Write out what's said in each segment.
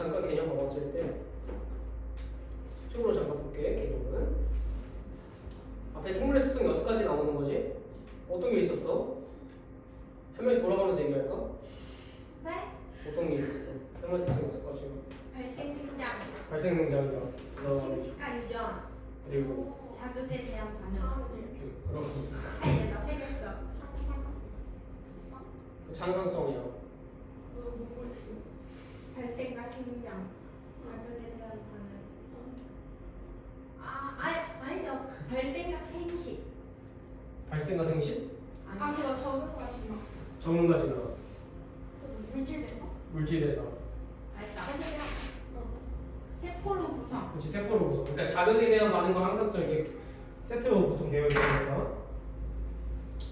잠깐 개념 먹었을 때 수직으로 잠깐 볼게. 개념은 앞에 생물의 특성 6가지 나오는 거지. 어떤 게 있었어? 한 명씩 돌아가면서 얘기할까? 네? 어떤 게 있었어? 생물의 특성 6가지. 발생 생장, 발생 능장이다. 생식과 유전, 그리고 자극에 대한 반응. 그럼 이제 나 세겠어. 장상성이야. 발생과 생장, 자극에 대한 반응. 아니죠. 발생과 생식. 발생과 생식? 그거 적응과 진화. 적응과 진화. 물질에서? 물질에서. 알다. 세포로 구성. 그렇지, 세포로 구성. 그러니까 자극에 대한 반응과 항상성 이게 세트로 보통 되어 있으니까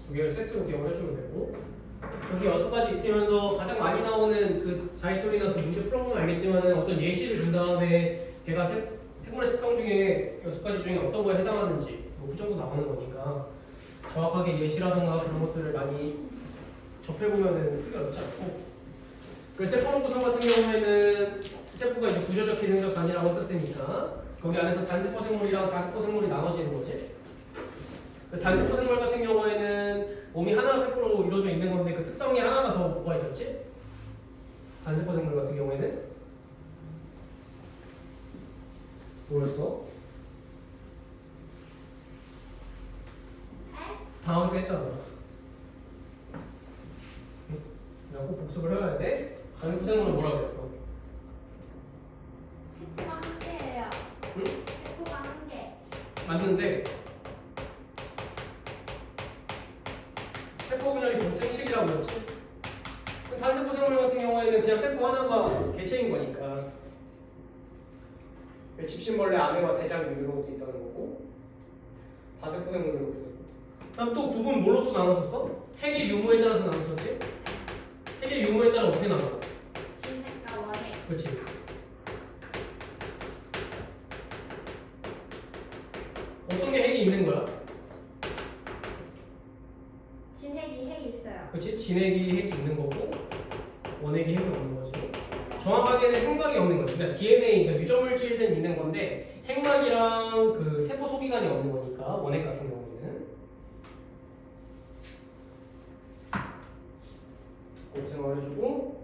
두 개를 세트로 기억을 해주면 되고, 여기 6가지 있으면서 가장 많이 나오는 그 자이스토리나 그 문제 풀어보면 알겠지만은 어떤 예시를 준 다음에 걔가 생물의 특성 중에 6가지 중에 어떤 거에 해당하는지 뭐 그 정도 나오는 거니까 정확하게 예시라든가 그런 것들을 많이 접해보면은 크게 어렵지 않고, 그 세포로 구성 같은 경우에는 세포가 이제 구조적 기능적 단위라고 썼으니까 거기 안에서 단세포 생물이랑 다세포 생물이 나눠지는 거지. 그 단세포 생물 같은 경우에는 몸이 하나 세포로 이루어져 있는 건데 그 특성이 하나가 더 뭐가 있었지? 단세포 생물 같은 경우에는 뭐였어? 방황도 했잖아. 나 꼭 복습을 해야 돼. 단세포 생물은 뭐라 그랬어? 세포가 한 개예요. 응? 세포가 한 개. 맞는데 세포 분열이 곧 생식이라고 했지? 단세포 생물 같은 경우에는 그냥 세포 하나가 개체인 거니까 집신벌레, 아메바, 대장 이런 것도 있다는 거고, 다세포 생물은 이렇게 되고. 그다음 또 구분 뭘로 또 나눴었어? 핵의 유무에 따라서 나눴었지? 핵의 유무에 따라 어떻게 나눠? 진핵과 원핵. 그렇지. 어떤 게 핵이 있는 거야? 진핵이 핵이 있어요. 그렇지? 진핵이 핵이 있는 거고 원핵이 핵이 없는 거지. 정확하게는 핵막이 없는 거지. 그러니까 DNA, 그러니까 유전물질은 있는 건데 핵막이랑 그 세포 소기관이 없는 거니까 원핵 같은 경우에는. 꼭 생각해주고.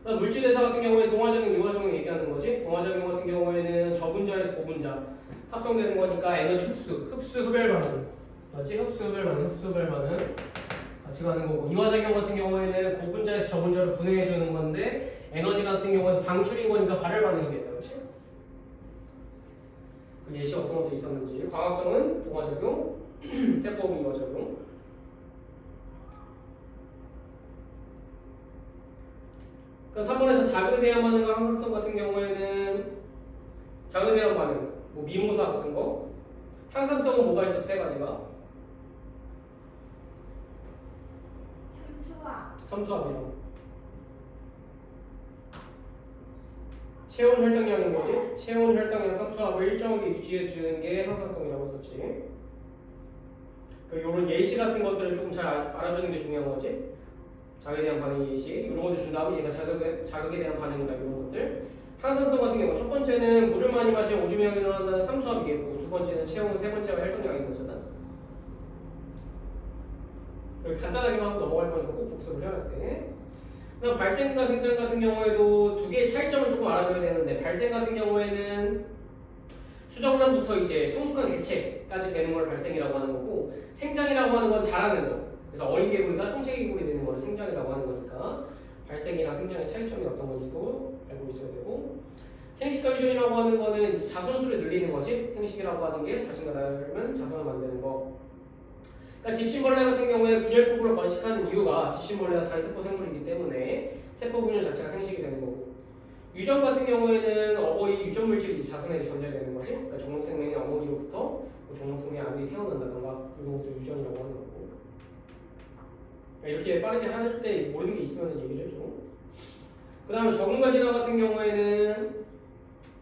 그다음 물질대사 같은 경우에 동화작용, 유화작용 얘기하는 거지. 동화작용 같은 경우에는 저분자에서 고분자 합성되는 거니까 에너지 흡수, 흡별 반응. 맞지? 흡별 반응 같이 가는 거고, 이화작용 같은 경우에는 고분자에서 저분자로 분해해주는 건데 에너지 같은 경우는 방출인 거니까 발열 반응이겠다. 그렇지? 그 예시 어떤 것도 있었는지. 광합성은 동화작용, 세포는 이화작용. 그럼 3번에서 자극에 대한 반응과 항상성 같은 경우에는 자극에 대한 반응, 뭐 미모사 같은 거. 항상성은 뭐가 있어? 3가지가. 삼투압. 삼투압이요. 체온 혈당량인 거지? 체온 혈당량 삼투압을 일정하게 유지해 주는 게 항상성이라고 했었지. 이런 예시 같은 것들을 조금 잘 알아주는 게 중요한 거지. 자극에 대한 반응의 예시 이런 것들 준 다음에 얘가 자극에 대한 반응이다 이런 것들. 항상성 같은 경우 첫 번째는 물을 많이 마시면 오줌형이 일어난다는 삼투압이겠고, 두 번째는 체온, 세 번째가 혈당량인 거잖아. 이렇게 간단하게만 하고 넘어갈 거니까 꼭 복습을 해야 돼. 그다음 발생과 생장 같은 경우에도 두 개의 차이점을 조금 알아줘야 되는데, 발생 같은 경우에는 수정란부터 이제 성숙한 개체까지 되는 걸 발생이라고 하는 거고, 생장이라고 하는 건 자라는 거. 그래서 어린 개구리가 성체 개구리 되는 걸 생장이라고 하는 거니까 발생이랑 생장의 차이점이 어떤 건지도 알고 있어야 되고, 생식과 유전이라고 하는 거는 이제 자손수를 늘리는 거지. 생식이라고 하는 게 자신과 닮은 자손을 만드는 거. 그러니까 집신벌레 같은 경우에 분열법으로 번식하는 이유가 집신벌레가 단세포 생물이기 때문에 세포 분열 자체가 생식이 되는 거고, 유전 같은 경우에는 어버이 유전 물질이 자손에게 전달되는 거지. 그러니까 종목생명의 어머니로부터 뭐 종목생명의 아들이 태어난다던가 이런 것들 유전이라고 하는 거고. 그러니까 이렇게 빠르게 할 때 모르는 게 있으면 얘기를 해줘. 그 다음에 적응과 진화 같은 경우에는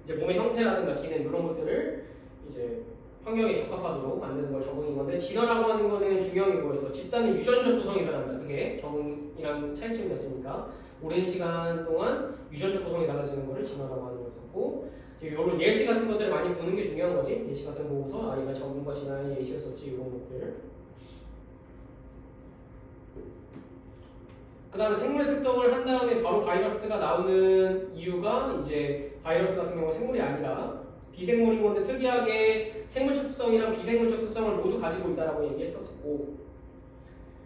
이제 몸의 형태라든가 기능 이런 것들을 이제 환경에 적합하도록 만드는 걸 적응인 건데, 진화라고 하는 거는 중요한 게 뭐였어? 집단의 유전적 구성이 변한다. 그게 적응이랑 차이점이었으니까 오랜 시간 동안 유전적 구성이 달라지는 것을 진화라고 하는 거였었고, 이런 예시 같은 것들을 많이 보는 게 중요한 거지. 예시 같은 거 보고서 아 얘가 적응과 진화의 예시였었지 이런 것들. 그 다음에 생물의 특성을 한 다음에 바로 바이러스가 나오는 이유가 이제 바이러스 같은 경우는 생물이 아니라 비생물인 건데 특이하게 생물적 특성이랑 비생물적 특성을 모두 가지고 있다라고 얘기했었고,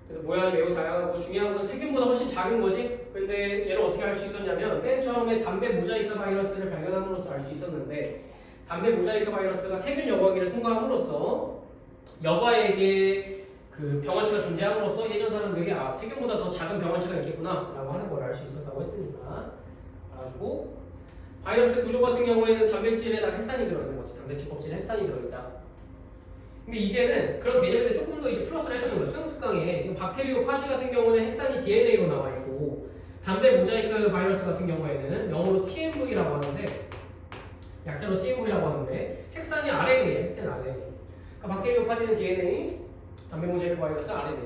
그래서 모양이 매우 다양하고 중요한 건 세균보다 훨씬 작은 거지. 근데 얘를 어떻게 알 수 있었냐면 맨 처음에 담배 모자이크 바이러스를 발견함으로써 알 수 있었는데, 담배 모자이크 바이러스가 세균 여과기를 통과함으로써 여과에게 그 병원체가 존재함으로써 예전 사람들이 아 세균보다 더 작은 병원체가 있겠구나 라고 하는 걸 알 수 있었다고 했으니까 알아주고, 바이러스 구조 같은 경우에는 단백질에다 핵산이 들어있는 거지. 단백질 껍질에 핵산이 들어있다. 근데 이제는 그런 개념인데 조금 더 이제 플러스를 해주는 거예요. 수능 특강에 지금 박테리오 파지 같은 경우는 핵산이 DNA로 나와 있고, 담배 모자이크 바이러스 같은 경우에는 영어로 TMV라고 하는데, 약자로 TMV라고 하는데 핵산이 RNA예요. 핵산 RNA. 그러니까 박테리오 파지는 DNA, 담배 모자이크 바이러스 RNA.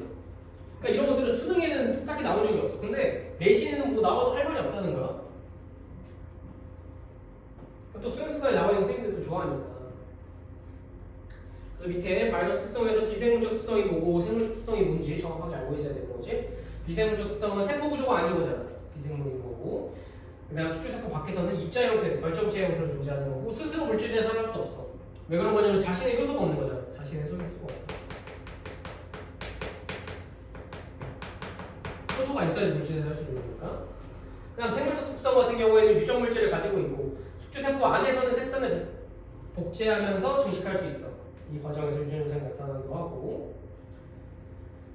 그러니까 이런 것들은 수능에는 딱히 나온 적이 없어. 근데 내신에는 뭐 나와도 할 말이 없다는 거야. 또 수능 특강에 나와 있는 선생님들도 좋아하니까. 그래서 밑에 바이러스 특성에서 비생물적 특성이 뭐고 생물적 특성이 뭔지 정확하게 알고 있어야 되는 거지. 비생물적 특성은 세포 구조가 아닌 거잖아. 비생물인 거고. 그 다음 수주세포 밖에서는 입자 형태, 결정체 형태로 존재하는 거고, 스스로 물질 대사를 할 수 없어. 왜 그런 거냐면 자신의 효소가 없는 거잖아. 자신의 효소가 없어. 효소가 있어야 물질 대사를 할 수 있는 거니까. 그 다음 생물적 특성 같은 경우에는 유전 물질을 가지고 있고, 숙주세포 안에서는 색산을 복제하면서 증식할 수 있어. 이 과정에서 유전 현상이 나타나기도 하고,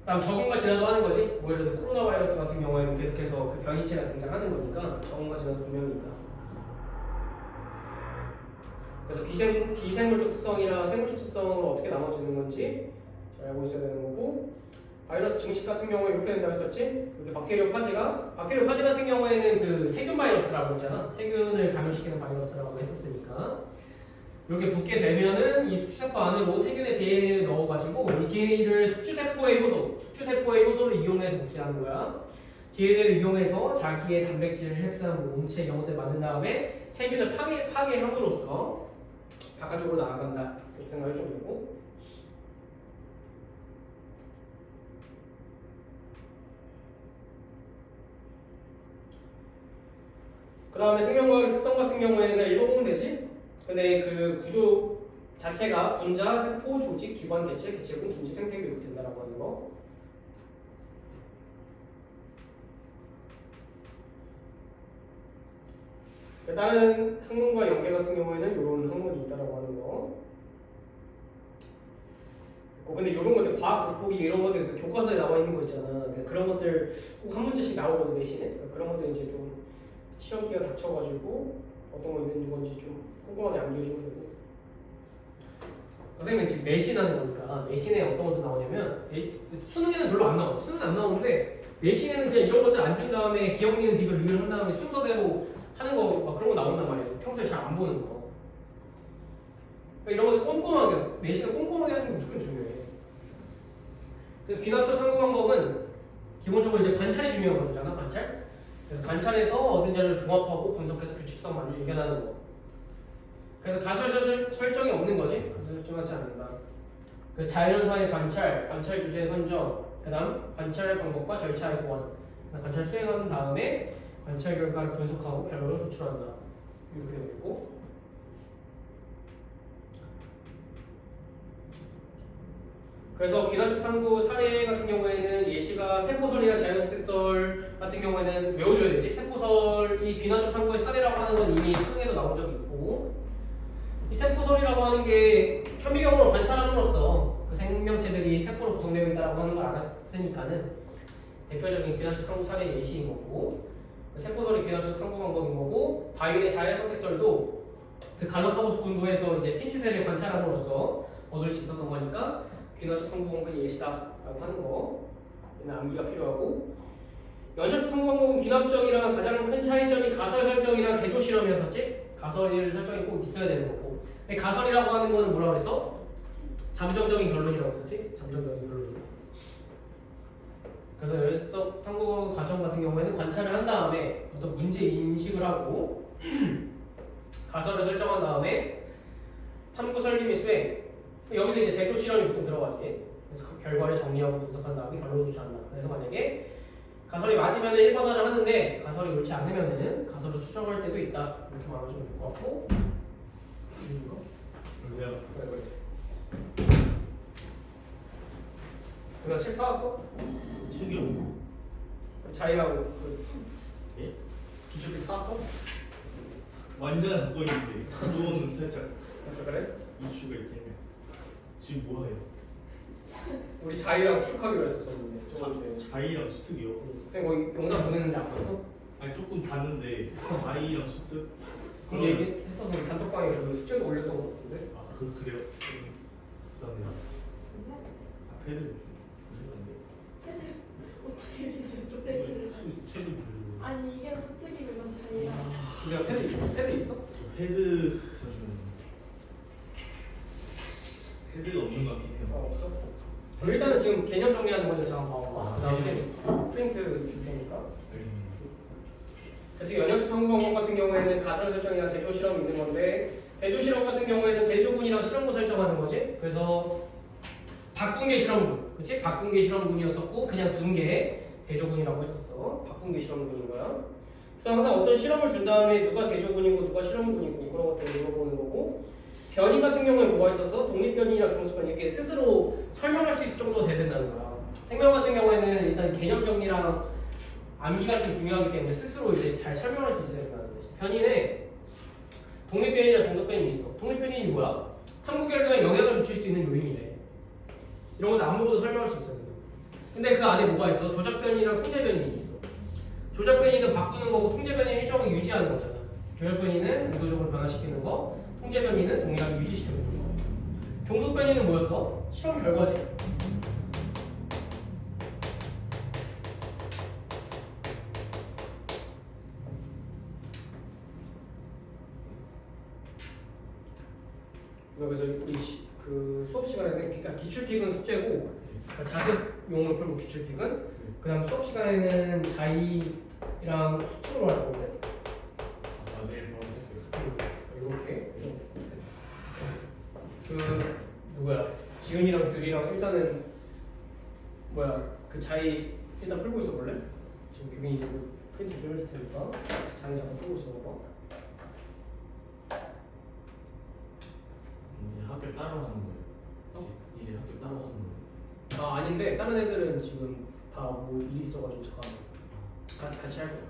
다음 적응과 진화도 하는 거지. 뭐 예를 들어 코로나 바이러스 같은 경우에는 계속해서 그 변이체가 등장하는 거니까 적응과 진화도 분명히 있다. 그래서 비생물적 특성이랑 생물적 특성으로 어떻게 나눠지는 건지 잘 알고 있어야 되는 거고, 바이러스 증식 같은 경우에 이렇게 된다고 했었지. 이렇게 박테리오 파지 같은 경우에는 그 세균 바이러스라고 했잖아. 세균을 감염시키는 바이러스라고 했었으니까. 이렇게 붙게 되면은 이 숙주세포 안으로 세균의 DNA를 넣어가지고 이 DNA를 숙주세포의 효소를 이용해서 복제하는 거야. DNA를 이용해서 자기의 단백질, 핵산, 몸체 이런 것들 만든 다음에 세균을 파괴함으로써 바깥쪽으로 나아간다. 이렇게 생각해 주면 되고. 그 다음에 생명과학의 특성 같은 경우에는 그냥 읽어보면 되지. 근데 그 구조 자체가 분자, 세포, 조직, 기관, 개체, 개체군, 긴집, 생태계 이렇게 된다라고 하는 거. 다른 학문과 연계 같은 경우에는 이런 학문이 있다라고 하는 거. 근데 이런 것들 과학 돋보기 이런 것들 그 교과서에 나와 있는 거 있잖아. 그런 것들 꼭 한 문제씩 나오거든 내신에. 그런 것들 이제 좀 시험기가 닥쳐가지고 어떤 거 있는 건지 좀 꼼꼼하게 암기해주면 되고. 선생님은 지금 내신하는 거니까 내신에 어떤 것들 나오냐면 수능에는 별로 안 나와. 수능은 안 나오는데 내신에는 그냥 이런 것들 안 준 다음에 기억, 니은, 디귿, 리을 한 다음에 순서대로 하는 거 막 그런 거 나온단 말이에요. 평소에 잘 안 보는 거. 그러니까 이런 것들 꼼꼼하게 내신을 꼼꼼하게 하는 게 무조건 중요해. 그래서 귀납적 탐구 방법은 기본적으로 이제 관찰이 중요한 거잖아. 관찰. 그래서 관찰해서 얻은 자료를 종합하고 분석해서 규칙성만을 이겨나는 거. 그래서 가설 설정이 없는 거지. 가설 설정하지 않는다. 그래서 자연현상의 관찰, 관찰 주제의 선정, 그 다음 관찰 방법과 절차의 보완. 관찰 수행한 다음에 관찰 결과를 분석하고 결론을 도출한다. 이렇게 되어 있고. 그래서 귀납적 탐구 사례 같은 경우에는 예시가 세포설이나 자연스택설 같은 경우에는 외워줘야 되지. 세포설이 귀납적 탐구의 사례라고 하는 건 이미 수능에도 나온 적이 있고, 이 세포설이라고 하는 게 현미경으로 관찰함으로써 그 생명체들이 세포로 구성되어 있다고 하는 걸 알았으니까는 대표적인 귀납적 탐구 사례 예시인 거고, 그 세포설이 귀납적 탐구 방법인 거고, 다윈의 자연스택설도 그 갈라파고스 군도에서 이제 핀치셀을 관찰함으로써 얻을 수 있었던 거니까 귀납적 탐구 방법이 예시다라고 하는 거. 얘는 암기가 필요하고, 연혈적 탐구 방법은 귀납적이랑 가장 큰 차이점이 가설 설정이랑 대조 실험이었었지. 가설 설정이 꼭 있어야 되는 거고. 근데 가설이라고 하는 거는 뭐라고 했어? 잠정적인 결론이라고 했었지. 잠정적인 결론. 그래서 연습 탐구 과정 같은 경우에는 관찰을 한 다음에 어떤 문제 인식을 하고 가설을 설정한 다음에 탐구 설계 및 수행 여기서 이제 대조 실험이 보통 들어가지. 그래서 그 결과를 정리하고 분석한 다음에 결론을 도출한다. 그래서 만약에 가설이 맞으면 1번을 하는데 가설이 옳지 않으면은 가설을 수정할 때도 있다. 이렇게 말해주면 될 것 같고. 이거? 그래요. 그래. 누나 책 사왔어? 책이 없고. 자이랑 그 예? 기출책 사왔어? 완전 갖고 있는데 그거는 살짝 그래? 이슈가 있겠네. 지금 뭐 해요? 우리 자이랑 수특하기로 했었었는데 저번 주에. 자이랑 수특이요? 선생님 거기 영상 보냈는데 안 봤어? 아니 조금 봤는데 자이랑 수특? 그럼 얘기했어서 단톡방에 그 숙제도 올렸던 것 같은데. 아 그래요? 죄송합니다. 아 패드 어떻게 이래요? 저 패드를. 책을 들고. 아니 이게 수특이면 자기야. 내가 패드 있어? 패드 있어? 패드 잠시만요. 패드가 없는 것 같긴 해요. 없어. 그럼 일단은 지금 개념 정리하는 거는 잠깐 봐봐. 아, 그다음에 네. 프린트 줄 테니까. 알겠습니다. 그래서 연역식 탐구 방법 같은 경우에는 가설 설정이나 대조 실험이 있는 건데 대조 실험 같은 경우에는 대조군이랑 실험군 설정하는 거지. 그래서 바꾼 게 실험군, 그렇지? 바꾼 게 실험군이었었고 그냥 둔 게 대조군이라고 했었어. 바꾼 게 실험군인 거야. 그래서 항상 어떤 실험을 준 다음에 누가 대조군이고 누가 실험군이고 그런 것들을 물어보는 거고. 변인 같은 경우에 뭐가 있었어? 독립변이나 종수변 이렇게 스스로 설명할 수 있을 정도 돼야 된다는 거야. 생명 같은 경우에는 일단 개념 정리랑 암기가 좀 중요하기 때문에 스스로 이제 잘 설명할 수 있어야 된다는 거지. 변인에 독립변이나 종속변이 있어. 독립변이 뭐야? 탐구 결과에 영향을 미칠 수 있는 요인이래. 이런 것도 안 보고도 설명할 수 있어야 된다. 근데 그 안에 뭐가 있어? 조작변이랑 통제변이 있어. 조작변이는 바꾸는 거고 통제변이는 일정하게 유지하는 거잖아. 조작변이는 의도적으로 변화시키는 거, 통제변이는 동일하게 유지시키는 거. 종속변이는 뭐였어? 실험 결과지. 그래서 우리 그 수업 시간에는 그러니까 기출픽은 숙제고 그러니까 자습용을 풀고 기출픽은 그다음 수업 시간에는 자이랑 수특으로 할 건데 아 내일 바로 할게요. 이렇게 그 누구야 지은이랑 규리랑 일단은 뭐야 그 자이 일단 풀고 있어 볼래? 지금 규빈이 이제 프린트 좀 했을 테니까 자이 잠깐 풀고 있어 봐봐. 이제 학교 따로 하는 거예요. 이제 학교 따로 하는 거예요. 아 아닌데 다른 애들은 지금 다 뭐 일이 있어가지고 잠깐 같이 할 거야.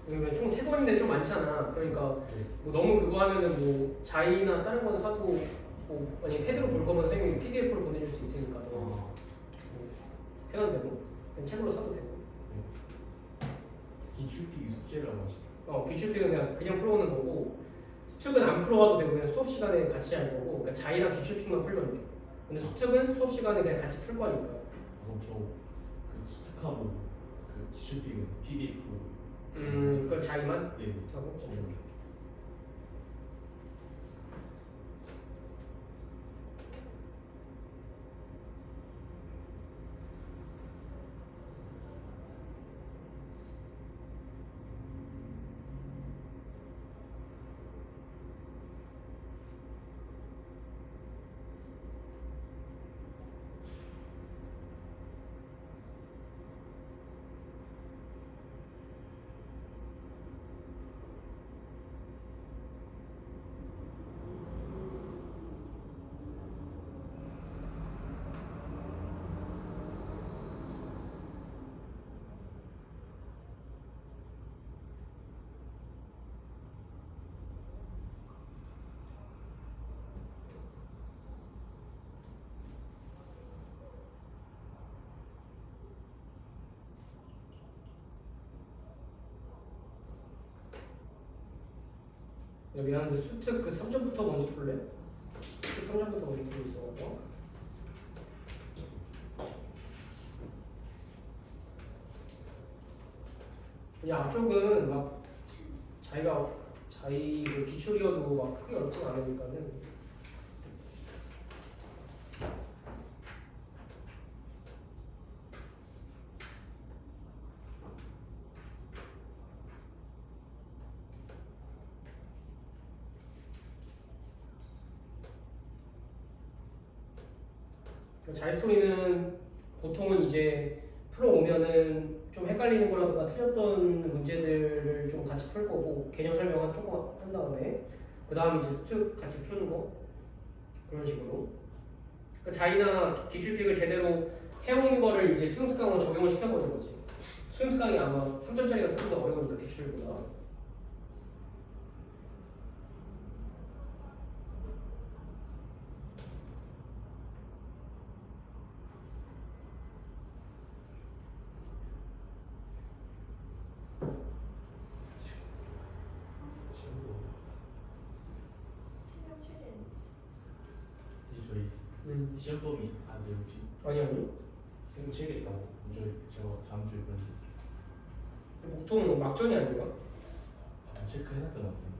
왜냐면 총 3번인데 좀 많잖아. 그러니까 뭐 너무 그거 하면은 뭐 자이나 다른 거는 사도 뭐 만약에 패드로 볼 거면 선생님이 PDF로 보내줄 수 있으니까 뭐 편한 대로 그냥 책으로 사도 되고. 기출픽 숙제라고 하시죠. 기출픽은 그냥 풀어오는 거고 수특은 안 풀어와도 되고 그냥 수업 시간에 같이 할 거고 그러니까 자이랑 기출픽만 풀면 돼. 근데 수특은 수업 시간에 그냥 같이 풀 거니까. 그럼 저그 수특하고 그 기출픽은 PDF. 그걸 자이만 예. 하고. 미안한데 수특 그 3점부터 먼저 풀래? 그 3점부터 먼저 풀고 있어. 이 앞쪽은 막 자기가 자이 그 기출이어도 막 크게 어렵지 않으니까는. 자이스토리는 보통은 이제 풀어오면은 좀 헷갈리는 거라든가 틀렸던 문제들을 좀 같이 풀 거고 개념 설명은 조금 한 다음에 그 다음에 이제 수특 같이 푸는 거 그런 식으로. 그러니까 자이나 기출픽을 제대로 해온 거를 이제 수능 특강으로 적용을 시켜보는 거지. 수능 특강이 아마 3점짜리가 조금 더 어려우니까 기출보다. 시험도 생명체계. 이 저희 시험범위 아세요 혹시? 아니 생명체계 있다고 저희 제가 다음 주에 그런 보통 막전이 아닌가? 체크해놨던 것 같아요.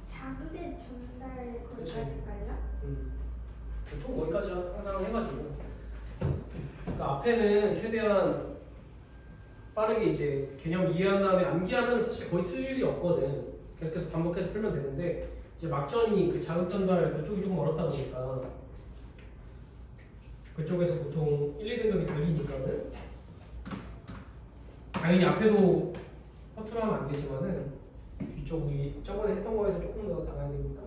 자극의 전달 그치. 거기까지일까요? 보통 거기까지 항상 해가지고 그러니까 앞에는 최대한 빠르게 이제 개념 이해한 다음에 암기하면 사실 거의 틀릴 일이 없거든. 계속해서 반복해서 풀면 되는데 이제 막전이 그 자극 전달 그쪽이 조금 어렵다 보니까 그쪽에서 보통 1, 2등급이 걸리니까는 당연히 앞에도 허투루 하면 안 되지만은 이쪽이 저번에 했던 거에서 조금 더 나가야 되니까.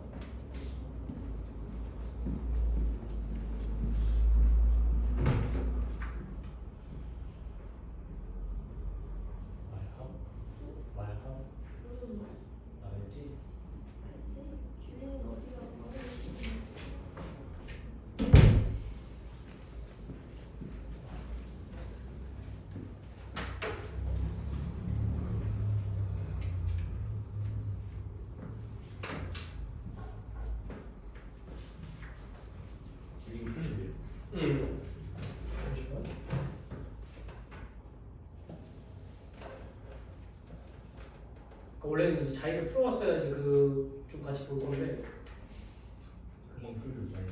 말함 안 했지? 알지? 기회는 어디가 많은지. 이게 풀린대요. 잠시만. 그러니까 원래는 이제 자기를 풀어왔어야지 그 좀 같이 볼 건데 금방 풀려 자기.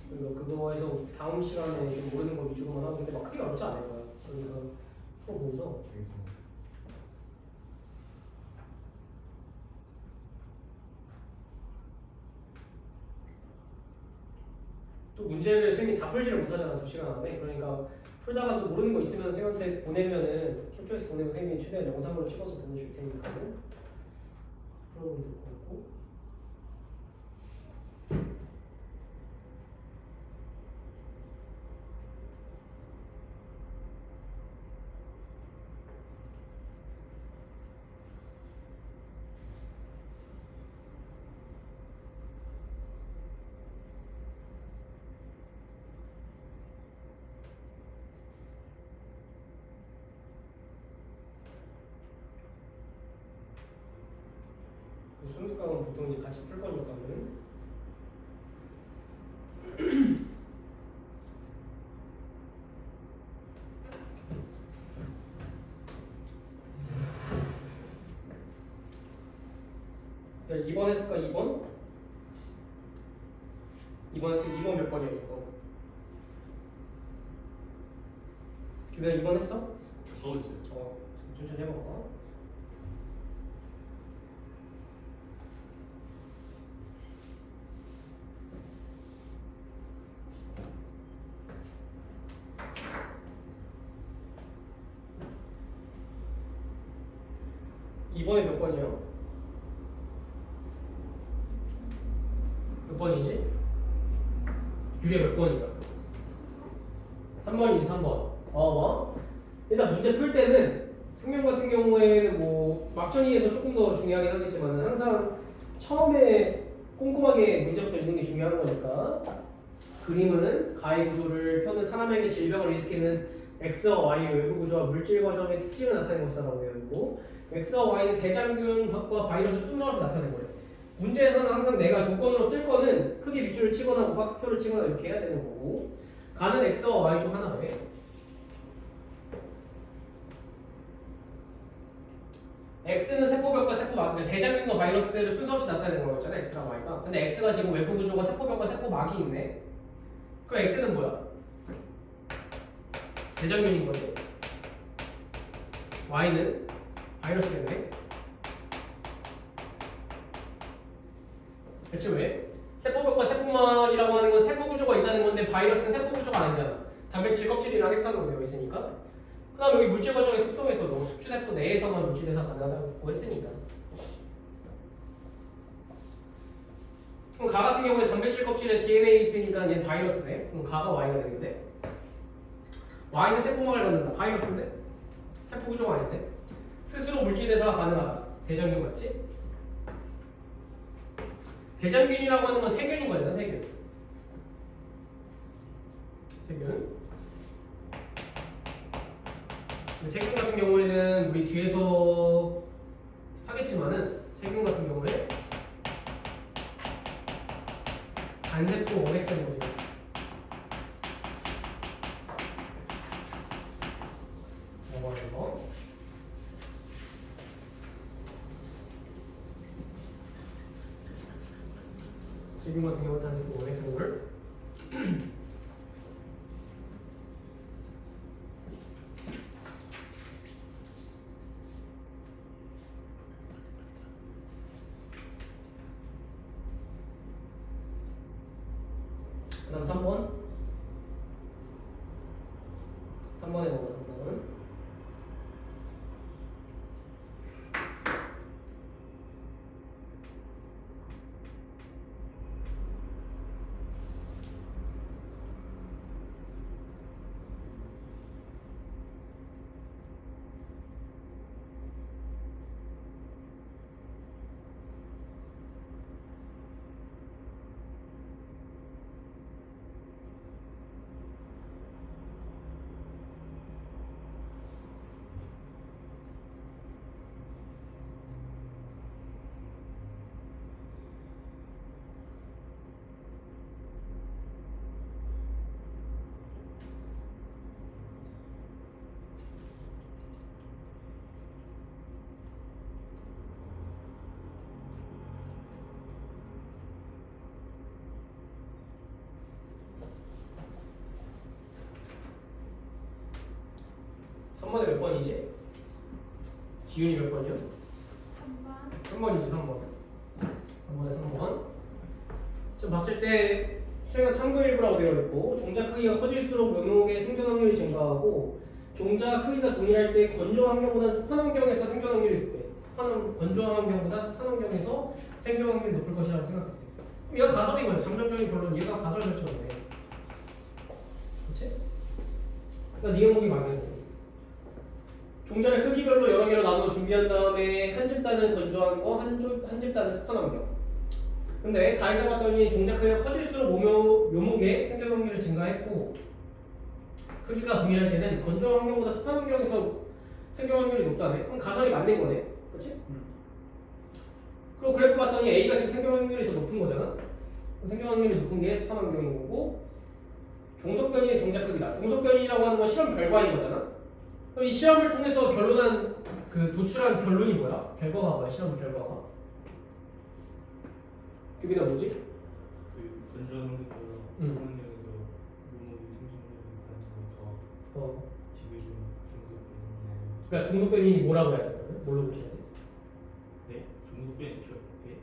그러니까 그거에서 다음 시간에 좀 모르는 거 위주로만 하고 근데 막 크게 어렵지 않을 거야. 그러니까 풀어보면서 알겠습니다. 또 문제를 선생님이 다 풀지를 못하잖아 2시간 안에. 그러니까 풀다가 또 모르는 거 있으면 선생님한테 보내면은 캡처해서 보내면 선생님이 최대한 영상으로 찍어서 보내줄 테니까는 풀어보면 될 것 같고. 수능특강은 보통 이제 같이 풀 거니까는 일단 2번 했을까 2번? 2번 했으면 2번 몇 번이야 이거? 규빈아 2번 했어? 하고 있어요. 천천히 해봐봐. 이번에 몇 번이야? 몇 번이지? 규리에 몇 번이야? 3번이지 3번. 뭐? 일단 문제 풀 때는 생명 같은 경우에는 뭐 막전이에서 조금 더 중요하긴 하겠지만 항상 처음에 꼼꼼하게 문제부터 읽는 게 중요한 거니까 그림은 가해 구조를 펴는 사람에게 질병을 일으키는 X와 Y의 외부 구조와 물질 과정의 특징을 나타내는 것이라고 되어 있고 X와 Y는 대장균과 바이러스 순서로 나타내는 거예요. 문제에서는 항상 내가 조건으로 쓸 거는 크게 밑줄을 치거나 뭐 박스표를 치거나 이렇게 해야 되는 거고 가는 X와 Y 중 하나에 x는 세포벽과 세포막, 그러니까 대장균과 바이러스를 순서 없이 나타내는 거였잖아, x랑 y가. 근데 x가 지금 외부 구조가 세포벽과 세포막이 있네. 그럼 x는 뭐야? 대장균인 거지. y는 바이러스겠네. 대체 왜? 세포벽과 세포막이라고 하는 건 세포 구조가 있다는 건데 바이러스는 세포 구조가 아니잖아. 단백질 껍질이랑 핵산으로 되어 있으니까. 그 다음 여기 물질 과정의 특성에서도 숙주세포 내에서만 물질 대사 가능하다고 했으니까. 그럼 가 같은 경우에 단백질 껍질에 DNA 있으니까 얘는 바이러스네. 그럼 가가 Y가 되겠네. Y는 세포막을 갖는다. 바이러스인데? 세포 구조가 아닌데? 스스로 물질 대사가 가능하다. 대장균 맞지? 대장균이라고 하는 건 세균인 거잖아, 세균. 세균. 세균 같은 경우에는 우리 뒤에서 하겠지만은 세균 같은 경우에 단세포 원핵생물이에요. 넘어가는 거. 세균 같은 경우 단세포 원핵생물. 그 다음 3번 3번에 넘어가 3번 몇 번이지? 지윤이 몇 번이야? 3번. 3번이지 3번 3번에 3번 지금 봤을 때 수행은 탐구일부라고 되어 있고 종자 크기가 커질수록 묘목의 생존 확률이 증가하고 종자 크기가 동일할 때 건조한 환경보다 습한 환경에서 생존 확률이 높대. 건조한 환경보다 습한 환경에서 생존 확률이 높을 것이라고 생각했대. 그럼 얘가 가설인 거야. 잠정적인 결론. 얘가 가설 설정이네. 그치? 그러니까 네 항목이 맞는 거야. 종자를 크기별로 여러 개로 나누어 준비한 다음에 한 집단은 건조한 거, 한 집단은 습한 환경. 근데 다 해석봤더니 종자 크기가 커질수록 묘목의 생존 확률이 증가했고 크기가 동일할 때는 건조한 환경보다 습한 환경에서 생존 확률이 높다네. 그럼 가설이 맞는 거네. 그렇지? 그리고 그래프 봤더니 A가 지금 생존 확률이 더 높은 거잖아. 생존 확률이 높은 게 습한 환경인 거고 종속변이의 종자 크기다. 종속변이라고 하는 건 실험 결과인 거잖아. 그럼 이 시험을 통해서 결론한 그 도출한 결론이 뭐야? 결과가 뭐야? 실험 결과가? 그게 다 뭐지? 그 건조한 환경보다 습한 환경에서 몸이 생존력이 높다는 거 뒤에서 종속변이. 그러니까 종속변이 뭐라고 해야 돼? 뭘로 고쳐야 돼? 네? 종속변이 네?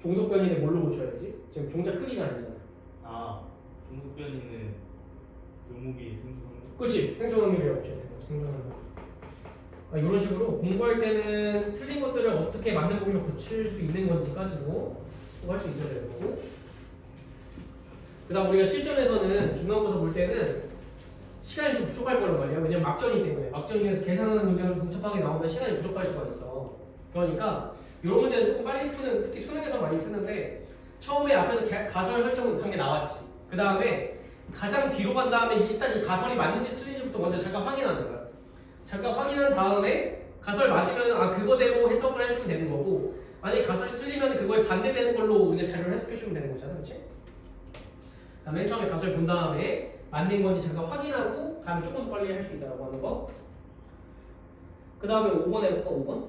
종속변이는 뭘로 고쳐야 되지? 지금 종자 크기가 아니잖아. 아 종속변이는 묘목이 생존 확률. 그렇지. 생존 확률이라고 고쳐야 돼. 생존 확률. 그러니까 이런 식으로 공부할 때는 틀린 것들을 어떻게 맞는 범위로 고칠 수 있는 건지 가지고 할 수 있어야 되는 거고. 그다음 우리가 실전에서는 중간고사 볼 때는 시간이 좀 부족할 거란 말이야. 왜냐면 막전이기 때문에 막전에서 계산하는 문제가 좀 복잡하게 나오면 시간이 부족할 수가 있어. 그러니까 이런 문제는 조금 빨리 푸는, 특히 수능에서 많이 쓰는데 처음에 앞에서 가설 설정 한 게 나왔지. 그 다음에 가장 뒤로 간 다음에 일단 이 가설이 맞는지 틀린지부터 먼저 잠깐 확인하는 거야. 잠깐 확인한 다음에 가설 맞으면 아 그거대로 해석을 해주면 되는 거고, 만약에 가설이 틀리면 그거에 반대되는 걸로 우리가 자료를 해석해주면 되는 거잖아, 그렇지? 그러니까 맨 처음에 가설 본 다음에 맞는 건지 잠깐 확인하고 다음에 조금 더 빨리 할 수 있다고 하는 거. 그 다음에 5번 해볼까? 5번?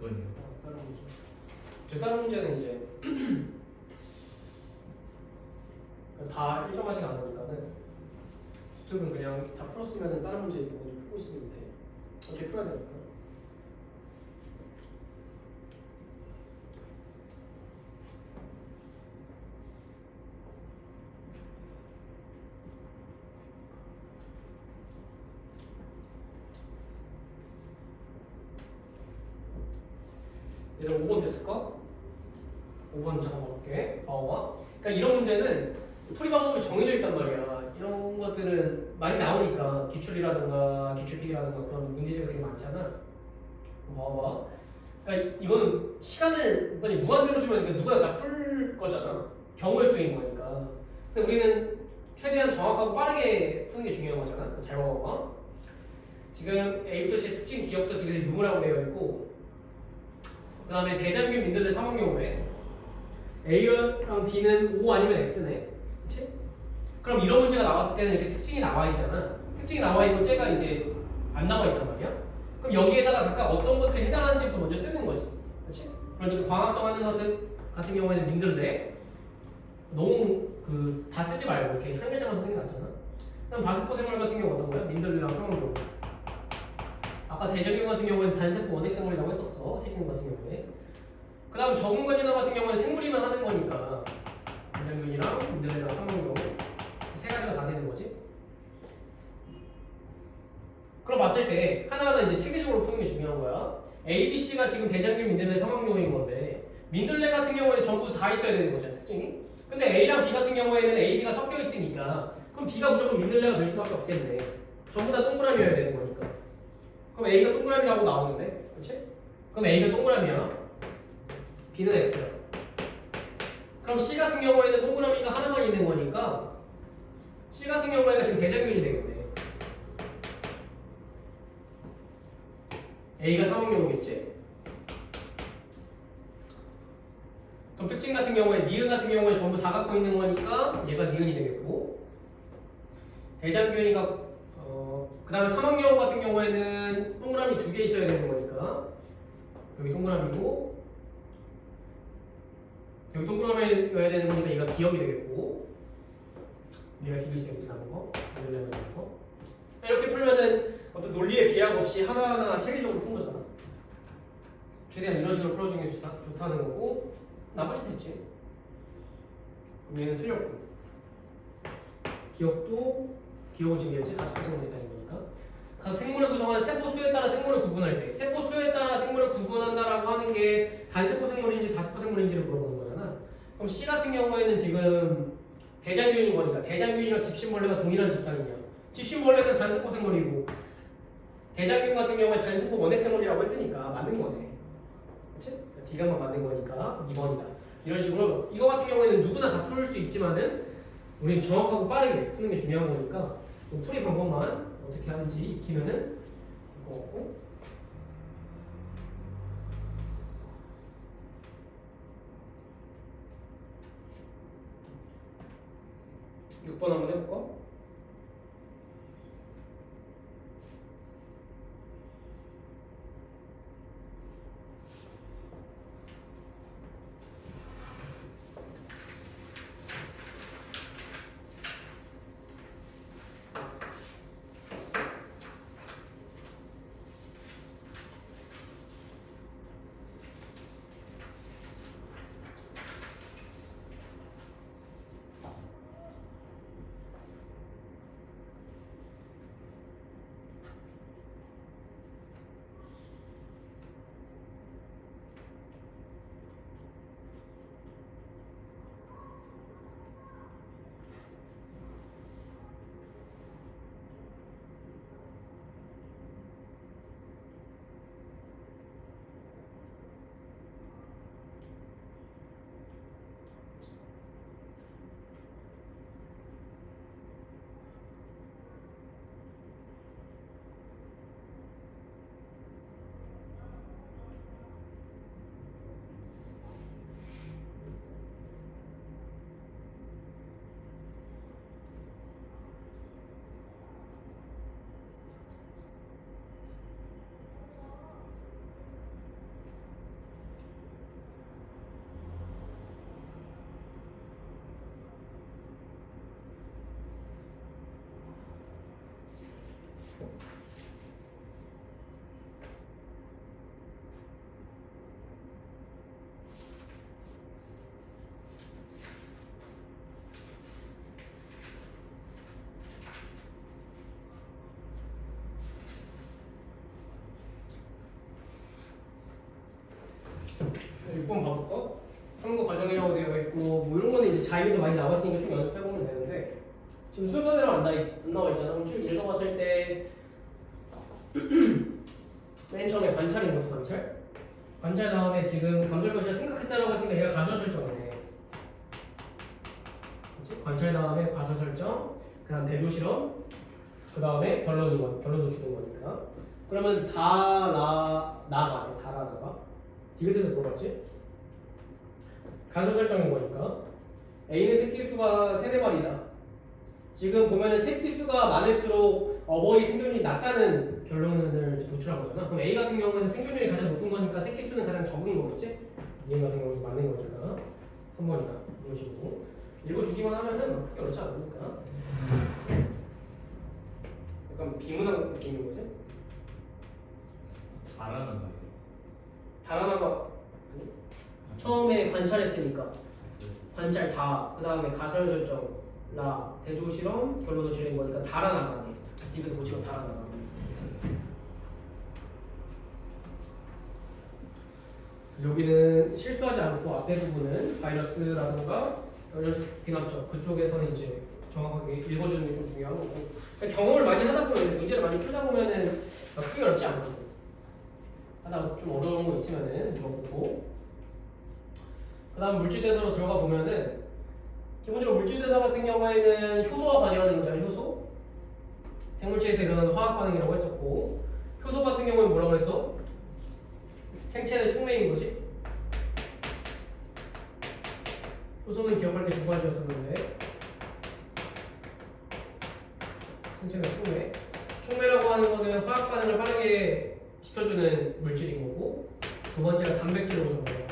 그거네요. 다른 문제. 저 다른 문제는 이제 다 일정하지가 않으니까는 수특은 그냥 다 풀었으면은 다른 문제 보고 풀고 있으면 돼. 어차피 풀어야 되니까. 얘들 5번 됐을까? 5번 잠깐 볼게. 봐봐. 그러니까 이런 문제는 풀이 방법이 정해져 있단 말이야. 이런 것들은 많이 나오니까 기출이라든가 기출필이라든가 그런 문제집이 되게 많잖아. 봐봐. 그러니까 이거는 시간을 만약 무한대로 주면 누구나 다 풀 거잖아. 경우의 수인 거니까. 근데 우리는 최대한 정확하고 빠르게 푸는 게 중요한 거잖아. 그러니까 잘 봐봐. 지금 A부터 C의 특징 기억도 되게 유무라고 되어 있고, 그 다음에 대장균 민들레 사망 경우에 A랑 B는 O 아니면 X네. 그치? 그럼 이런 문제가 나왔을 때는 이렇게 특징이 나와 있잖아. 특징이 나와 있고 쟤가 이제 안 나와 있단 말이야. 그럼 여기에다가 각각 어떤 것들이 해당하는지부터 먼저 쓰는 거지. 그치? 그러니까 광합성 하는 것들 같은 경우에는 민들레 너무 다 쓰지 말고 이렇게 한 글자만 쓰는 게 낫잖아. 그럼 바스포 생물 같은 경우 어떤 거야? 민들레랑 사망 경우. 아까 대장균 같은 경우에는 단세포 원액 생물이라고 했었어. 세균 같은 경우에. 그 다음 저분과 진화 같은 경우는 생물이만 하는 거니까 대장균이랑 민들레랑 사망경 세 가지가 다 되는 거지. 그럼 봤을 때 하나하나 이제 체계적으로 푸는 게 중요한 거야. A, B, C가 지금 대장균, 민들레, 사망경인 건데 민들레 같은 경우에는 전부 다 있어야 되는 거잖아, 특징이. 근데 A랑 B 같은 경우에는 A, B가 섞여 있으니까 그럼 B가 무조건 민들레가 될 수밖에 없겠네. 전부 다 동그라미여야 되는 거니까. 그럼 A가 동그라미라고 나오는데, 그렇지? 그럼 A가 동그라미야. B는 X야. 그럼 C 같은 경우에는 동그라미가 하나만 있는 거니까 C 같은 경우에는 지금 대장균이 되겠네. A가 사망경우겠지? 그럼 특징 같은 경우에 니은 같은 경우에 전부 다 갖고 있는 거니까 얘가 니은이 되겠고, 대장균이가 그 다음에 사망경우 같은 경우에는 동그라미 2개 있어야 되는 거니까 여기 동그라미고 여기 동그라미여야 되는 거니까 얘가 기억이 되겠고, 얘가 기억이 되겠지 남은 거, 만들려면 되는 거. 이렇게 풀면은 어떤 논리의 비약 없이 하나하나 체계적으로 푼 거잖아. 최대한 이런 식으로 풀어주는 게 좋다는 거고, 나머지 됐지. 그럼 얘는 틀렸고, 기억도 기억을 지금했지. 다시 구성을 했다는 거니까. 각 생물을 구성하는 세포 수에 따라 생물을 구분할 때, 세포 수에 따라 생물을 구분한다라고 하는 게 단세포 생물인지 다세포 생물인지를 물어보는 거잖아. 그럼 C 같은 경우에는 지금 대장균인 거니까 대장균이랑 집신벌레가 동일한 집단이냐? 집신벌레는 단세포 생물이고 대장균 같은 경우에 단세포 원액 생물이라고 했으니까 맞는 거네. 그렇지? D가만 맞는 거니까 2번이다. 이런 식으로 이거 같은 경우에는 누구나 다 풀 수 있지만은 우리는 정확하고 빠르게 푸는 게 중요한 거니까 풀이 방법만 어떻게 하는지 익히면은 될 것 같고, 6번 한번 해볼까? 6번 봐볼까? 탐구 과정이라고 되어 있고 뭐 이런 거는 이제 자유도 많이 나왔으니까 쭉 연습해보면 되는데 지금 순서대로 안 나와 있잖아. 그럼 쭉 읽어봤을 때 맨 처음에 관찰인 거죠. 관찰 다음에 지금 감설것이라 생각했다라고 했으니까 얘가 가설 설정이네. 그치? 관찰 다음에 가설 설정, 그 다음 대조 실험, 그 다음에 결론도 주는 거니까. 그러면 다라가 디귿에서 물어봤지? 가설 설정인 거니까 A는 새끼수가 3, 4마리다. 지금 보면은 새끼수가 많을수록 어버이 생존율이 낮다는 결론을 도출한 거잖아. 그럼 A 같은 경우는 생존율이 가장 높은 거니까 새끼수는 가장 적은 거겠지? B 같은 경우는 많은 거니까 3번이다. 이런 식으로 읽어주기만 하면은 크게 어렵지 않으니까. 약간 비문학 느낌인 거지? 잘하는 거예요. 다라나가 처음에 관찰했으니까 관찰 다, 그 다음에 가설 설정, 대조 실험, 결론을 줄인 거니까 달아나가네. 디귿에서 고치고 달아나가. 여기는 실수하지 않고 앞에 부분은 바이러스라든가 빈합적 그쪽에서는 이제 정확하게 읽어주는 게 좀 중요한 거고. 그러니까 경험을 많이 하다 보면 문제를 많이 풀다 보면은 크게 어렵지 않거든. 하다가 좀 어려운 거 있으면은 물어보고. 그다음 물질대사로 들어가 보면은 기본적으로 물질대사 같은 경우에는 효소와 관여하는 거잖아요. 효소. 생물체에서 일어나는 화학 반응이라고 했었고, 효소 같은 경우는 뭐라고 했어? 생체는 축내인 거지. 효소는 기억할 때 두 가지였었는데, 생체는 축내. 축내라고 하는 거는 화학 반응을 빠르게 시켜주는 물질인 거고, 두 번째가 단백질로 적어요.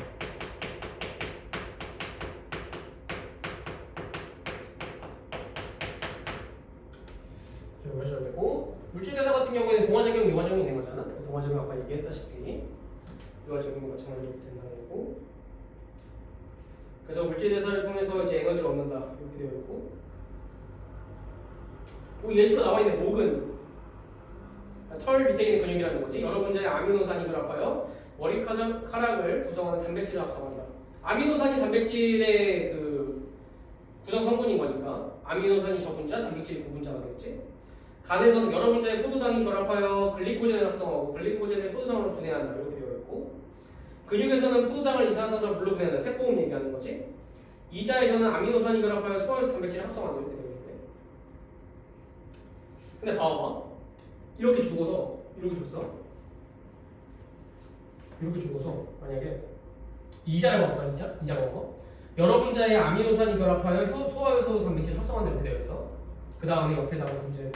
기억을 하셔야 되고, 물질대사 같은 경우에는 동화작용, 이화작용이 있는 거잖아. 동화작용 아까 얘기했다시피 이화작용이 마찬가지로 된다는 거고. 그래서 물질대사를 통해서 이제 에너지를 얻는다 이렇게 되어 있고, 뭐 예시로 나와 있는 목은 털 밑에 있는 근육이라는 거지. 여러 분자의 아미노산이 결합하여 머리카락을 구성하는 단백질을 합성한다. 아미노산이 단백질의 그 구성 성분인 거니까 아미노산이 저분자, 단백질이 고분자가 되겠지. 간에서는 여러 분자의 포도당이 결합하여 글리코젠을 합성하고 글리코젠을 포도당으로 분해한다 이렇게 되어 있고, 근육에서는 포도당을 이산화탄소로 물로 분해한다. 세포음 얘기하는 거지. 이자에서는 아미노산이 결합하여 소화효소 단백질을 합성한다 이렇게 되어 있네. 근데 봐봐. 이렇게 죽어서 이렇게 줬어. 이렇게 죽어서 만약에 이자를 먹을까? 이자 먹어. 여러 분자의 아미노산이 결합하여 소화효소 단백질을 합성한다 이렇게 되어 있어. 그 다음에 옆에다가 문제.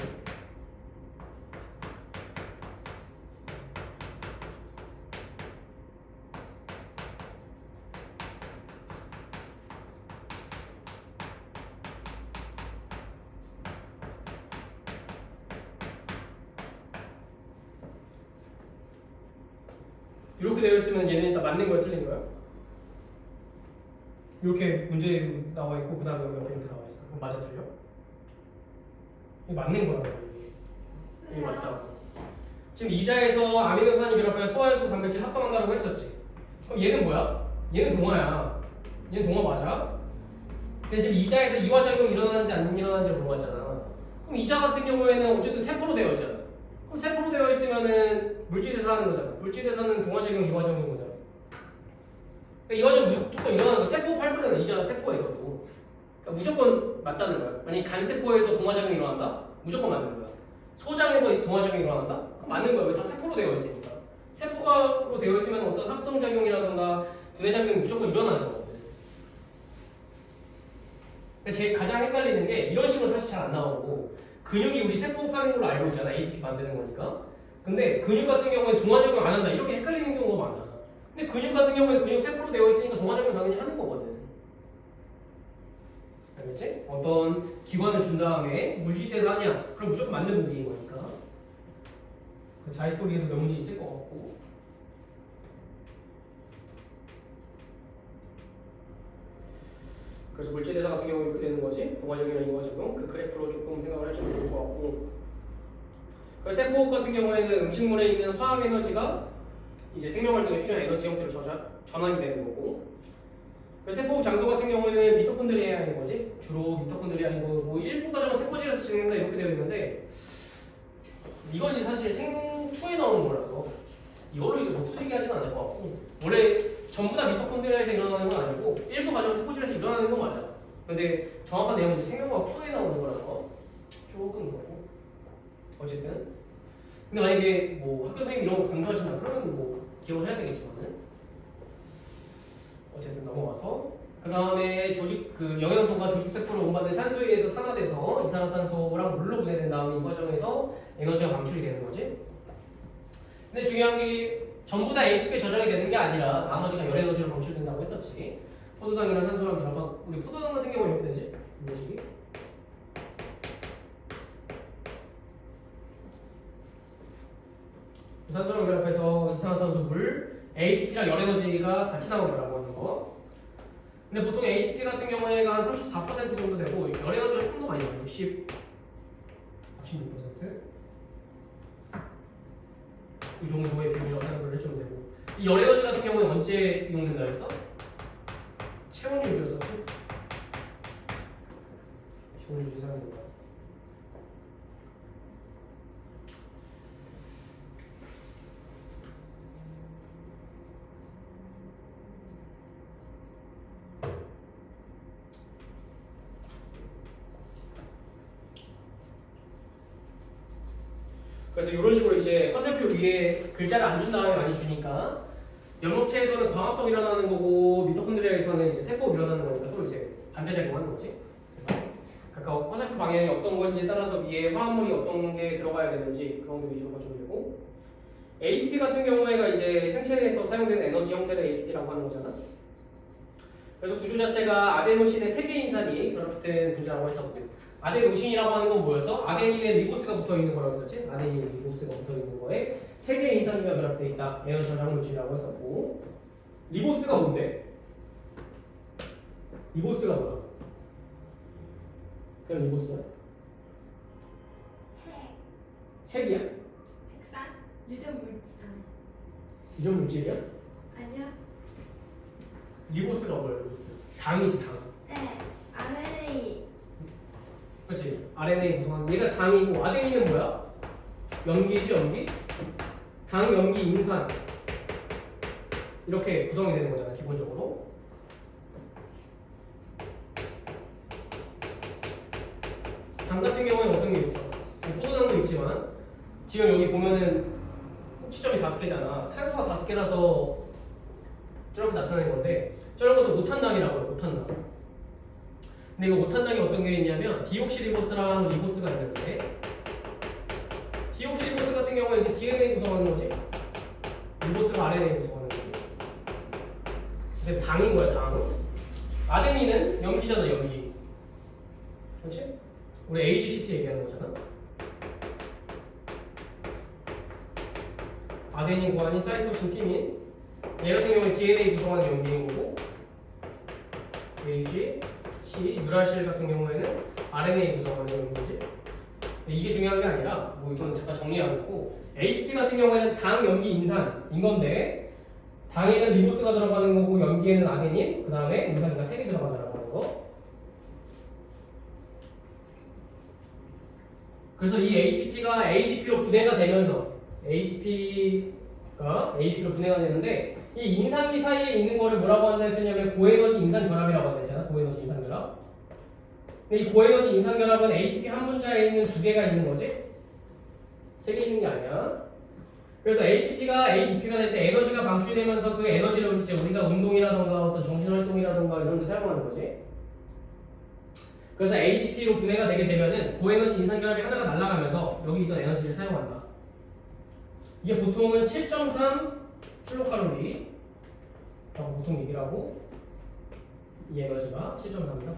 이렇게 되어 있으면 얘는 일단 맞는 거야, 틀린 거야? 이렇게 문제 나와 있고 그 다음에 여기 옆에 이렇게 나와 있어. 그럼 맞아, 틀려? 이게 맞는 거라고. 이게 맞다고. 지금 이자에서 아미노산이 결합하여 소화효소 단백질 합성한다고 했었지. 그럼 얘는 뭐야? 얘는 동화야. 얘는 동화 맞아? 근데 지금 이자에서 이화작용이 일어나는지 안 일어나는지를 물어봤잖아. 그럼 이자 같은 경우에는 어쨌든 세포로 되어 있잖아. 그럼 세포로 되어 있으면은 물질대사 하는 거잖아. 물질대사는 동화작용, 이화작용인 거잖아. 그러니까 이화작용 무조건 일어나는 거. 세포 8%잖아. 이자가 세포에서도. 그러니까 무조건 맞다는 거야. 만약에 간세포에서 동화작용이 일어난다? 무조건 맞는 거야. 소장에서 동화작용이 일어난다? 그럼 맞는 거야. 왜 다 세포로 되어 있으니까. 세포로 되어 있으면 어떤 합성작용이라든가 분해작용이 무조건 일어나는 거거든. 그러니까 제일 가장 헷갈리는 게 이런 식으로 사실 잘 안 나오고, 근육이 우리 세포파는 걸로 알고 있잖아. ATP 만드는 거니까. 근데 근육 같은 경우에 동화작용 안 한다. 이렇게 헷갈리는 경우가 많아. 근데 근육 같은 경우에 근육 세포로 되어 있으니까 동화작용 당연히 하는 거거든. 알겠지? 어떤 기관을 준 다음에 물질대사 하냐? 그럼 무조건 맞는 보기인 거니까. 그 자이스토리에도 몇 문제 있을 것 같고. 그래서 물질대사 같은 경우 이렇게 되는 거지. 동화작용이나 이화작용. 그 그래프로 조금 생각을 해주면 좋을 것 같고. 그래서 세포 같은 경우에는 음식물에 있는 화학 에너지가 이제 생명 활동에 필요한 에너지 형태로 전환이 되는 거고. 그래서 세포 장소 같은 경우에는 미토콘드리아인 거지. 주로 미토콘드리아이고 뭐 일부 과정은 세포질에서 진행된다 이렇게 되어 있는데 이건 이제 사실 생2에 나오는 거라서 이걸로 이제 뭐 틀리게 하지는 않을 것 같고 원래 전부 다 미토콘드리아에서 일어나는 건 아니고 일부 과정은 세포질에서 일어나는 건 맞아. 근데 정확한 내용은 이제 생명과학 2에 나오는 거라서 조금 그렇고 어쨌든 근데 만약에 뭐 학교 선생님 이런 거 강조하신다 그러면 뭐 기억을 해야 되겠지만은 어쨌든 넘어가서 그 다음에 조직 그 영양소가 조직 세포로 운반된 산소에 의해서 산화돼서 이산화탄소랑 물로 분해된 다음 이 과정에서 에너지가 방출이 되는 거지. 근데 중요한 게 전부 다 ATP에 저장이 되는 게 아니라 나머지가 열 에너지로 방출된다고 했었지. 포도당이랑 산소랑 결합한 우리 포도당 같은 경우는 이렇게 되지. 이식이 산소랑 결합해서 이산화탄소, 물, ATP랑 열 에너지가 같이 나오더라고 하는 거. 근데 보통 ATP 같은 경우에가 한 34% 정도 되고 열 에너지가 조금 더 많이 나와요. 96% 이 정도의 비율이라고 생각을 해주면 되고 이 열 에너지 같은 경우에 언제 이용된다 했어? 체온 유지였었지? 체온 유지 사용된다. 그래서 이런 식으로 이제 화살표 위에 글자를 안 준 다음에 많이 주니까 연목체에서는 광합성 일어나는 거고 미토콘드리아에서는 이제 세포 일어나는 거니까 서로 이제 반대작용하는 거지. 그래서 각각 화살표 방향이 어떤 건지에 따라서 위에 화합물이 어떤 게 들어가야 되는지 그런 게 위주로 봐주면 되고 ATP 같은 경우에가 이제 생체 내에서 사용되는 에너지 형태가 ATP라고 하는 거잖아. 그래서 구조 자체가 아데노신의 3개 인산이 결합된 분자라고 했었고 아데노신이라고 하는 건 뭐였어? 아데닌에 리보스가 붙어있는 거라고 했었지? 아데닌에 리보스가 붙어있는 거에 3개의 인산기가 결합되어 있다. 에너지 저장 물질이라고 했었고 리보스가 뭔데? 리보스가 뭐야? 그럼 리보스야? 핵이야? 핵산? 유전 물질. 유전 물질이야? 아니야. 리보스가 뭐야? 리보스 당이지 당. 네. RNA. 그렇지. RNA 구성한 얘가 당이고 아데닌은 뭐야? 염기지 염기? 당, 염기, 인산 이렇게 구성이 되는 거잖아 기본적으로. 당 같은 경우에는 어떤 게 있어? 포도당도 있지만 지금 여기 보면은 꼭지점이 5개잖아. 탄소가 5개라서 저렇게 나타나는 건데 저런 것도 못한당이라고 해요. 못한당. 근데 이거 못한당이 어떤 게 있냐면 디옥시리보스랑 리보스가 있는데 디옥시리보스 같은 경우는 이제 DNA 구성하는 거지 리보스가 RNA 구성하는 거지. 근데 당인 거야 당. 아데닌은 염기잖아 염기. 그렇지? 우리 AGCT 얘기하는 거잖아. 아데닌, 구아닌, 사이토신, 티민 얘 같은 경우는 DNA 구성하는 염기인 거고 AG, C, 유라실 같은 경우에는 RNA 구성하는 염기지. 이게 중요한 게 아니라 뭐 이건 잠깐 정리하고 ATP 같은 경우에는 당, 염기, 인산인 건데 당에는 리보스가 들어가는 거고 염기에는 아데닌 그 다음에 인산기가 3개 들어간다는 거. 그래서 이 ATP가 ADP로 분해가 되면서 ATP가 ADP로 분해가 되는데 이 인산기 사이에 있는 거를 뭐라고 한다 했었냐면 고에너지 인산 결합이라고 한다 했잖아. 고에너지 인산 결합. 근데 이 고에너지 인산 결합은 ATP 한 분자에 있는 2개가 있는 거지? 3개 있는 게 아니야. 그래서 ATP가 ADP가 될 때 에너지가 방출되면서 그 에너지를 이제 우리가 운동이라던가 어떤 정신활동이라던가 이런 데 사용하는 거지. 그래서 ADP로 분해가 되게 되면은 고에너지 인산 결합이 하나가 날아가면서 여기 있던 에너지를 사용한다. 이게 보통은 7.3 킬로칼로리 라고 보통 얘기를 하고 이 에너지가 7.3입니다.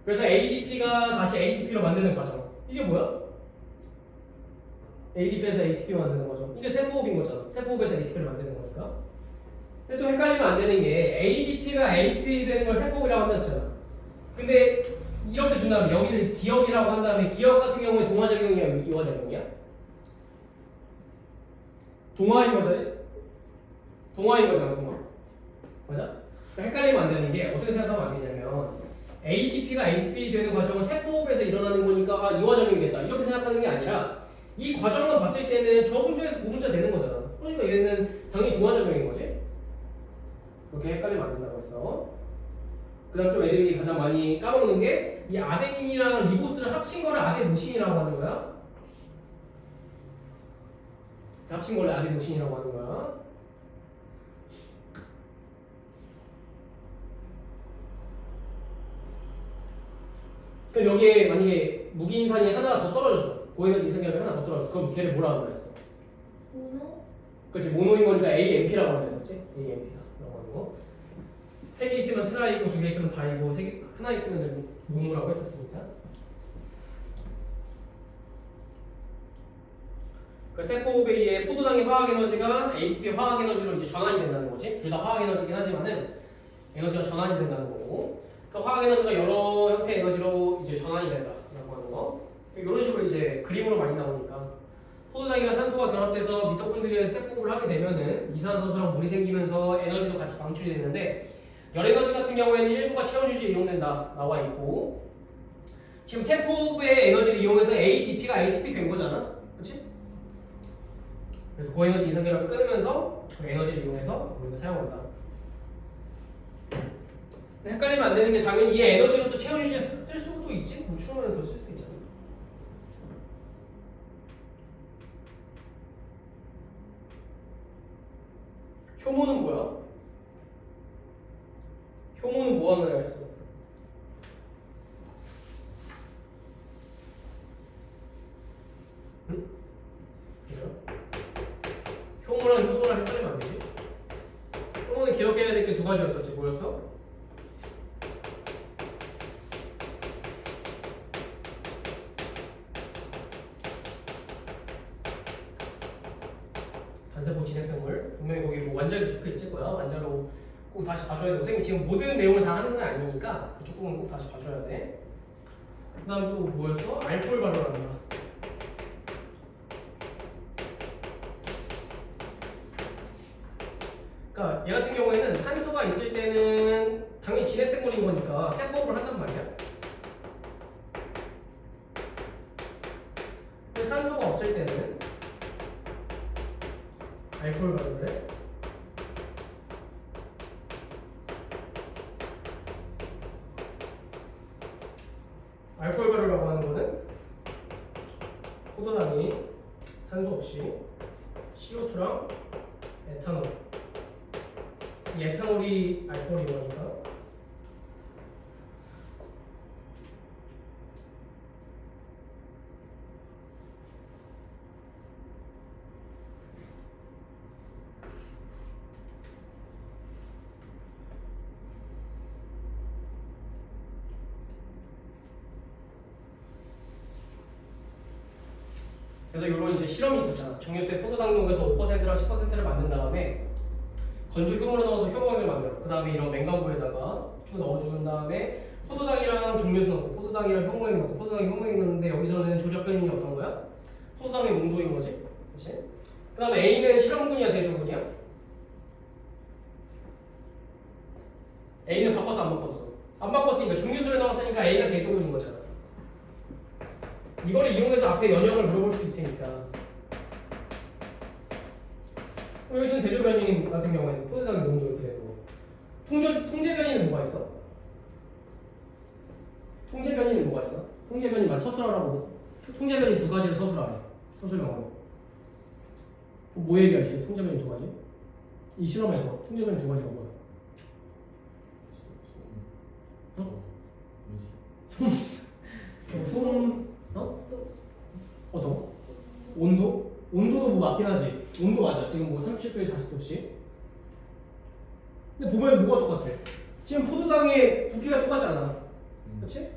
그래서 ADP가 다시 ATP로 만드는 과정. 이게 뭐야? ADP에서 ATP로 만드는 거죠. 이게 세포호흡인 거잖아. 세포호흡에서 ATP를 만드는 거니까. 근데 또 헷갈리면 안 되는 게 ADP가 ATP 되는 걸 세포호흡이라고 한다 했잖아. 근데 이렇게 준 다음에 여기를 기억이라고 한 다음에 기억 같은 경우에 동화작용이야? 이화작용이야? 동화인 거잖아. 동화. 맞아? 헷갈리면 안 되는 게 어떻게 생각하면 안 되냐면 ATP가 ATP 되는 과정은 세포호흡에서 일어나는 거니까 이 과정이겠다 이렇게 생각하는 게 아니라 이 과정만 봤을 때는 저 문제에서 그 문제 되는 거잖아. 그러니까 얘는 당연히 동화작용인 거지. 그렇게 헷갈리면 안 된다고 했어. 그 다음 좀 애들이 가장 많이 까먹는 게 이 아데닌이랑 리보스를 합친 거를 아데노신이라고 하는 거야. 합친 거를 아데노신이라고 하는 거야. 그럼 여기에 만약에 무기인산이 하나 더 떨어졌어. 고에너지 이산결합이 하나 더 떨어졌어. 그럼 걔를 뭐라 하는 거였어? 모노? 그렇지. 모노인 거니까 AMP라고 하는 거였었지. AMP라고 하는 거. 3개 있으면 트라이고 2개 있으면 다이고 하나 있으면 모노라고 했었으니까. 그 세포베이의 포도당의 화학 에너지가 ATP 화학 에너지로 이제 전환이 된다는 거지. 둘 다 화학 에너지긴 하지만은 에너지가 전환이 된다는 거고. 그 화학 에너지가 여러 형태의 에너지로 이제 전환이 된다라고 하는 거. 이런 식으로 이제 그림으로 많이 나오니까 포도당이랑 산소가 결합돼서 미토콘드리아에 세포를 하게 되면은 이산화탄소랑 물이 생기면서 에너지도 같이 방출이 되는데 열 에너지 같은 경우에는 일부가 체온 유지에 이용된다 나와 있고 지금 세포의 에너지를 이용해서 ATP가 ATP 된 거잖아, 그렇지? 그래서 고에너지 이산결합을 끊으면서 그 에너지를 이용해서 우리가 사용한다. 헷갈리면 안 되는 게 당연히 이 에너지로 또 체온 유지에 쓸 수도 있지. 뭐 추우면 더 쓸 수도 있잖아. 효모는 뭐야? 효모는 뭐 하느라 했어? 응? 그래요? 효모랑 효소랑 헷갈리면 안 되지? 효모는 기억해야 될 게 두 가지였었지. 뭐였어? 단세포 진핵생물. 분명히 거기 뭐 완자로 적혀 있을 거야. 완자로 꼭 다시 봐줘야 돼. 선생님이 지금 모든 내용을 다 하는 건 아니니까 그쪽 부분 꼭 다시 봐줘야 돼. 그 다음 또 뭐였어? 알코올 발효라는 거. 그러니까 얘 같은 경우에는 산소가 있을 때는 당연히 진핵생물인 거니까 세포호흡을 한단 말이야. 근데 산소가 없을 때는 알코올 발효를 해. 알코올 발효라고 하는 거는 포도당이 산소 없이 CO2랑 에탄올, 이 에탄올이 알코올인 거니까 그래서 이런 이제 실험이 있었잖아. 정유수의 포도당 녹에서 5%랑 10%를 만든 다음에 건조 효모를 넣어서 효모액을 만들어. 그 다음에 이런 맹가부에다가 쭉 넣어준 다음에 포도당이랑 정유수 넣고 포도당이랑 효모액 넣고 포도당 효모액 넣는데 여기서는 조작 변인이 어떤 거야? 포도당의 농도인 거지, 그렇지? 그 다음에 A는 실험군이야, 대조군이야? A는 바꿨어, 안 바꿨어? 안 바꿨으니까 중류수를 넣었으니까 A가 대조군인 거잖아. 이거를 이용해서 앞에 연역을 물어볼 수 있으니까. 여기서는 대조 변인 같은 경우에는 포도당의 농도 이렇게 되고 통제 변이는 뭐가 있어? 통제 변이는 뭐가 있어? 통제 변이만 서술하라고. 통제 변이 두 가지를 서술하래. 서술형으로. 뭐 얘기할 수 있어? 통제 변이 두 가지? 이 실험에서 통제 변이 두 가지가 뭐야? 솜 어떤 거? 온도? 온도도 뭐 맞긴 하지. 온도 맞아. 지금 뭐 37도에 40도씩. 근데 보면 뭐가 똑같아? 지금 포도당의 부피가 똑같지 않아. 그렇지?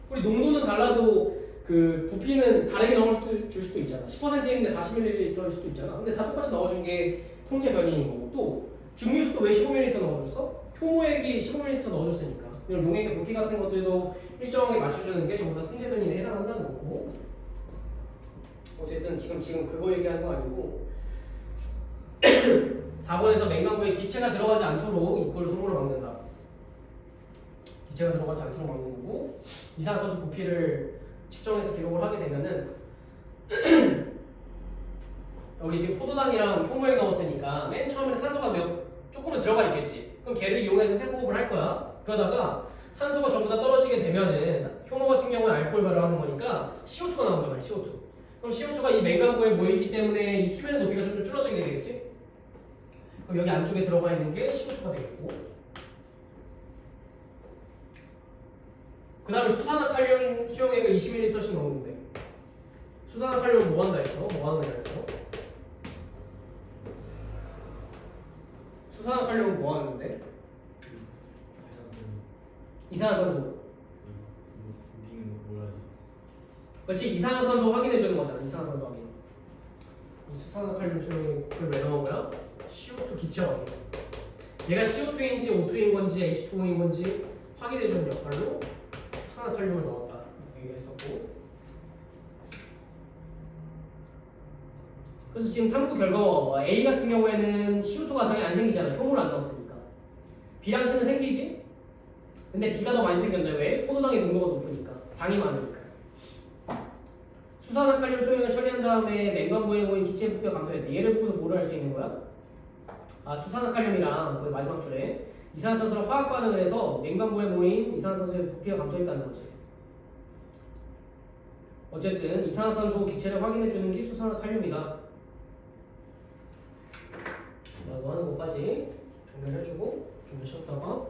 우리 농도는 달라도 그 부피는 다르게 줄 수도 있잖아. 10%인데 40ml일 수도 있잖아. 근데 다 똑같이 넣어준 게 통제 변이인 거고 또 증류수도 왜 15ml 넣어줬어? 효모액이 15ml 넣어줬으니까. 이런 용액의 부피 같은 것들도 일정하게 맞춰주는 게 전부 다 통제 변이에 해당한다는 거고. 어쨌든 지금 그거 얘기하는 거 아니고 4번에서 맹간부에 기체가 들어가지 않도록 입구를 손으로 막는다. 기체가 들어가지 않도록 막는 거고 이산화탄소 부피를 측정해서 기록을 하게 되면은 여기 지금 포도당이랑 효모에 넣었으니까 맨 처음에는 산소가 조금은 들어가 있겠지. 그럼 걔를 이용해서 세포호흡을 할 거야. 그러다가 산소가 전부 다 떨어지게 되면은 효모 같은 경우는 알코올 발효하는 거니까 CO2가 나온단 말이야. CO2. 그럼 CO2가 이 맹간부에 모이기 때문에 이 수면의 높이가 좀 더 줄어들게 되겠지. 그럼 여기 안쪽에 들어가 있는 게 CO2가 되겠고, 그 다음에 수산화칼륨 수용액을 20ml씩 넣었는데 수산화칼륨은 뭐 한다 했어? 뭐 하는 거라 했어? 수산화칼륨은 뭐 하는데? 이산화탄소. 웃기는 거 뭐라 하지? 그렇지, 이산화탄소 확인해 주는 거잖아. 이산화탄소 확인. 이 수산화칼륨 수용액을 왜 넣은 거야? CO2 기체 확인. 얘가 CO2인지 O2인 건지 H2O인 건지 확인해 주는 역할로 수산화칼륨을 넣었다. 이렇게 얘기했었고. 그래서 지금 탐구 결과가 A 같은 경우에는 CO2가 당연히 안 생기잖아. 효모를 안 넣었으니까. B랑 C는 생기지? 근데 B가 더 많이 생겼네. 왜? 포도당의 농도가 높으니까. 당이 많으니까. 수산화칼륨 수용액을 처리한 다음에 맹간부에 모인 기체 부피가 감소했대. 얘를 보고서 뭐를 할 수 있는 거야? 아, 수산화칼륨이랑 그 마지막 줄에 이산화탄소랑 화학 반응을 해서 맹간부에 모인 이산화탄소의 부피가 감소했다는 거지. 어쨌든 이산화탄소 기체를 확인해 주는 게 수산화칼륨이다. 라고 하는 것까지 정리를 해주고 좀 쉬었다가